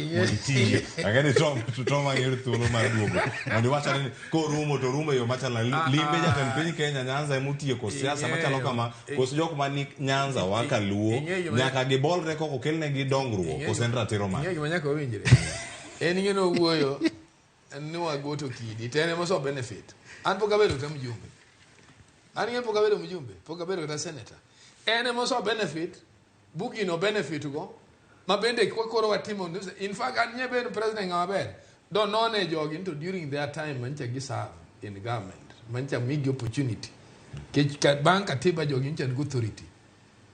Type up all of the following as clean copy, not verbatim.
Moniti. Agani toma ngiri thuolo mar duogo. Mondo wachane ko rumo yo machalo limbe jatend piny Kenya Nyanza emutie ko siasa machalo kama kos jok mani Nyanza waka luo nyaka gibolre koko kelnegi dongruok ko sendra tero man. Ng'e gima nyaka owinjre. En ng'eno wuoyo ni wagoto kidi tene moso benefit. An pok abedo kata mjumbe. An ng'e pok abedo mjumbe, pok abedo kata senator. En moso benefit, buki no benefit go. Ma bende koro watimo. In fact, an nye ben president ng'aber. Don't know ne jogi into during their time mancha giserve in government. Mancha migi opportunity. Kech bank katiba jogi ncha ngu authority.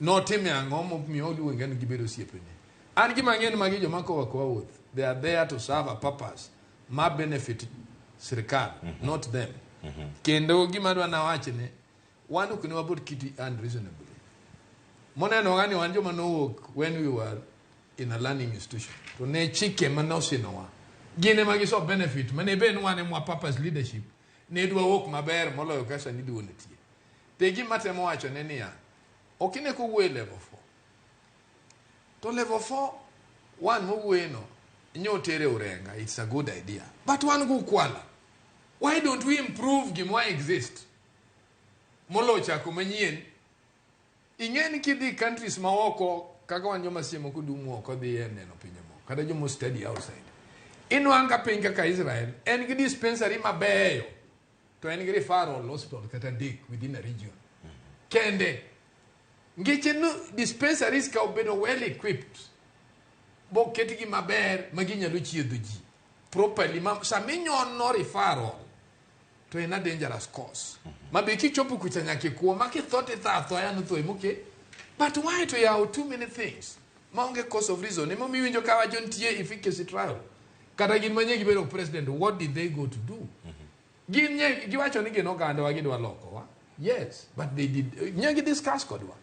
No time ang'o momiyo oluonga ni gibedo osiepene. An gima ng'en magi joma kowa wuoth. They are there to serve a purpose. Ma benefit sirikal, not them. Kendo gima dwa na wachne, wan ok ne wabod kiti unreasonably. Moneno gani wan joma nowuok when we were in a learning institution. To ne chike manosinowa. Gine magiso benefit. Mane ben wane mwa purpose leadership. Ne dwa wok maber moloyo kasa ni duo netie. Te gima temo wacho ne niya. Okine kuwe level 4. To level 4, one muweno. Nyotere Urenga, it's a good idea. But one go Ukwala. Why don't we improve gimwa exist? Molo chako manyien. Ingeni kidi countries mawoko kaka wanyoma siemo kudumu oko dhi neno pinje moko. Kada jomo study outside. Inwanga piny kaka Israel, en gi dispensary mabeyo. To en gi referral hospital kata dik within a region. Kende. Ngiche no dispensaries ka obedo well equipped. Bo ketigi maber maginyalo chiedho ji properly saminyon no referral to in a dangerous cause mabeki chopu kucha nyake kuo maki thought ya no to imuke. But why to yaw too many things maonge cause of reason emo miwinjo ka wajon tie efficacy trial kata gin manye gibedo president, what did they go to do? Gin nye giwacho ni gino ganda wa gidwa loko wa, yes, but they did nye discuss kodwa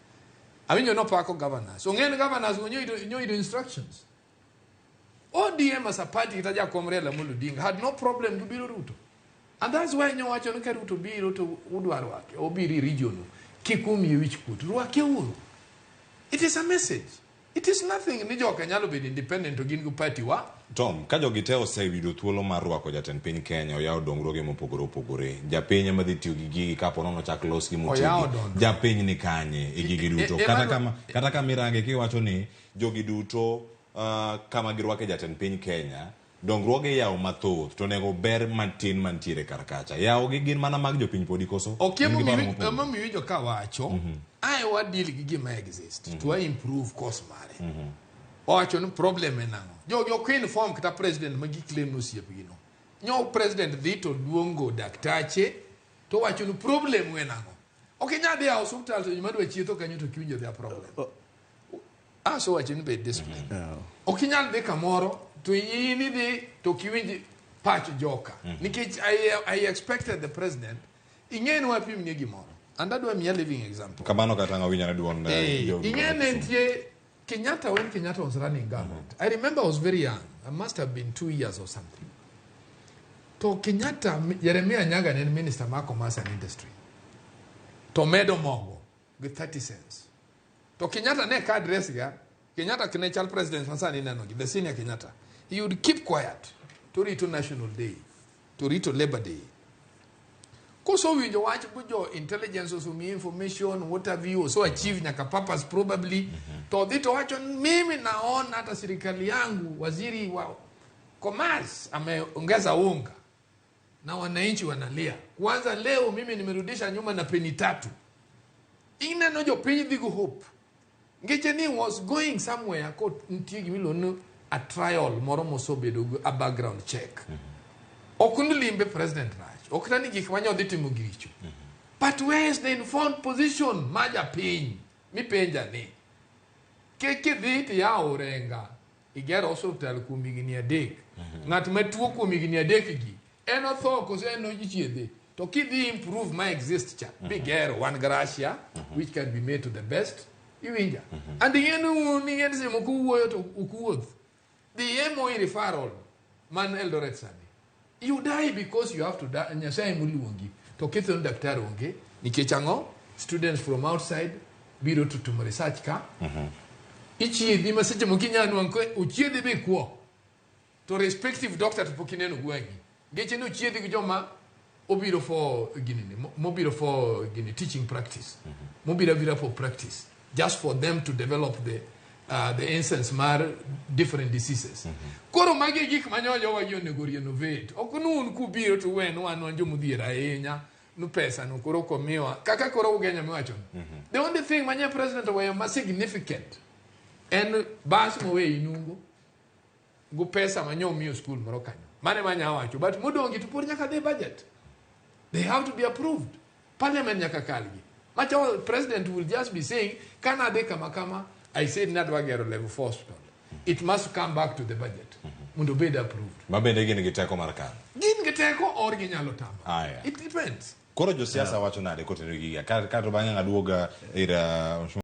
awinjo no pako governors ong'en governors nyoido instructions. ODM as a party itaja komrela muludinga had no problem to biro Ruto. And that's why nyo wacho nika Ruto biro to udwaro wake obiri regional kikumi which put ruake uru. It is a message. It is nothing ni joka nyalo be independent to gin party wa. Tom, ka jogi te oseyudo thuolo mar rwako jatend piny Kenya oyawo dongruoge mopogore opogore. Japiny ema dhi tiyo gi gigi kapo nono chak losgi motigi. Japiny ni kanye e gigi duto. Kata kama irange kiwacho ni jogi duto kama girwake jatend piny Kenya dongruoge yawo mathoth to nego ber matin mantiere karkacha. Yawo gi gin mana mag jopiny podi koso. Okiemo miwinjo ka wacho ai wa deal gi gima exist to improve cost mare. Owacho ni problem enang'o. Jogi ok inform kata president magi claim no siepgino. Nyo president dhi to luongo daktache to wacho ni problem enang'o. Ok nyadi ya osiptal to madwa chietho kanyo to kiwinjo their problem. So wacho ni be discipline. Ok nyal dhi kamoro to yini dhi to kiwinjo patch joka. Nikech I expected the president ing'en wapim ni gimoro. And that way me a living example. Kamano kata ngawinya duon ing'en ntie Kenyatta, when Kenyatta was running government, I remember I was very young. I must have been 2 years or something. To Kenyatta, Jeremiah Nyaga and Minister of Commerce and Industry. To medo mogo with 30 cents. To Kenyatta ne ka address ga, Kenyatta Kenyatta president Hansani Nanogi, the senior Kenyatta. He would keep quiet to read to National Day, to read to Labor Day. Koso winjo watch bujo intelligence so me information what have you so achieve nyaka purpose probably to dito wacho mimi naona hata serikali yangu waziri wa commerce ameongeza unga na wananchi wanalia kwanza leo mimi nimerudisha nyuma na peni 3 ina nojo peni digo hope ngecheni was going somewhere ko ntigi milono a trial moro mosobedo a background check okunulimbe president Okitani gikmanyo dhitimo giricho. But where is the informed position? Maja piny. Mi penja ni. Keke dhiti ya Urenga. Igero osiptal kuom higni 3. Ng'at matuo kuom higni 3 gi. En otho koso en ochiedhe. To kidhi improve my exist cha. Bigero one gracia which can be made to the best. Iwinja. And ing'en semo kuwuoyo to ukuwuoth. The MOE referral man Eldoret Sani. You die because you have to die. Nyasai muluongi. To ketho daktari onge. Nikech ang'o? Students from outside biro to research ka. Ichiedhi maseche mokinya nuang' uchiedhi be kuo. to respective doctor to pokineno gwengi geche no chiedhi gi joma obiro for teaching practice mobiro for practice just for them to develop the instance mar different diseases koro magi gik manyoyo wa onego renovate ok nun kubiro to wen wan jomudhiera ahinya no pesa no koro komiwa kaka koro ugenya miwacho the only thing manya president wa significant en bas mo we inungo go pesa manyo miyo school moro kanyo mane manya wacho but modongi to pur nyaka de budget they have to be approved parliament nyaka kalgi macho president will just be saying kana de kama I said nadwa gero level 4 hospital it must come back to the budget mundo bed approved mabende gin giteko mar kan gin giteko or ginyalo tama it depends koro jo siasa wacho nade koteno giga ka to bang'e aduoga ira